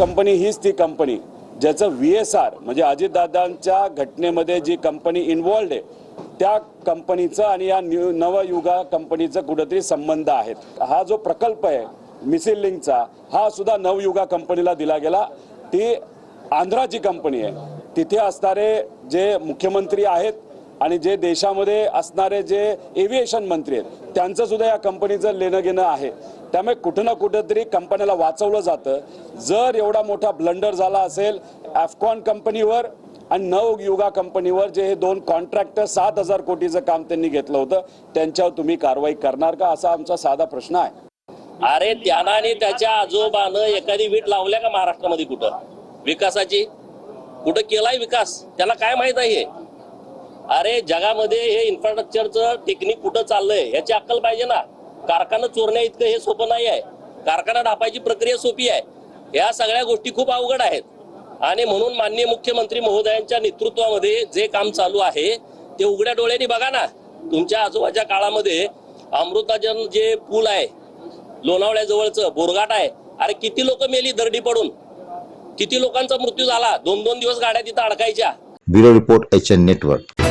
Company हीच ती company ज्याचं VSR म्हणजे अजितदादांच्या घटनेमध्ये जी कंपनी इन्व्हॉल्ड आहे त्या कंपनीचं आणि या नवयुगा कंपनीचं कुठेतरी संबंध आहेत। हा जो प्रकल्प आहे मिसिल लिंकचा हा सुद्धा नवयुगा कंपनीला दिला गेला। ती आंध्राची कंपनी आहे। तिथे असणारे जे मुख्यमंत्री आहेत आणि जे देशामध्ये असणारे जे एव्हिएशन मंत्री आहेत त्यांचं सुद्धा या कंपनीचं लेणं घेणं आहे। त्यामुळे कुठं ना कुठेतरी कंपनीला वाचवलं जातं। जर एवढा मोठा ब्लंडर झाला असेल अफकॉन कंपनीवर आणि नवयुगा कंपनीवर जे हे दोन कॉन्ट्रॅक्टर 7,000 कोटीचं काम त्यांनी घेतलं होतं त्यांच्यावर तुम्ही कारवाई करणार का असा आमचा साधा प्रश्न आहे। अरे त्यानं आणि त्याच्या आजोबानं एखादी वीट लावल्या का महाराष्ट्रामध्ये कुठं विकासाची? कुठं केलाय विकास? त्याला काय माहित आहे? अरे जगामध्ये हे इन्फ्रास्ट्रक्चरचं टेक्निक कुठं चाललंय याची अक्कल पाहिजे ना। कारखाना चोरण्या इतकं हे सोपं नाही आहे। कारखाना ढापायची प्रक्रिया सोपी आहे। या सगळ्या गोष्टी खूप अवघड आहेत आणि म्हणून माननीय मुख्यमंत्री महोदयांच्या नेतृत्वामध्ये जे काम चालू आहे ते उघड्या डोळ्यांनी बघा ना। तुमच्या आजोबाच्या काळामध्ये अमृताजन जे पूल आहे लोणावळ्या जवळचं बोरघाट आहे, अरे किती लोक मेली दरडी पडून, किती लोकांचा मृत्यू झाला। 2-2 दिवस गाड्या तिथं अडकायच्या। Bureau report HN network.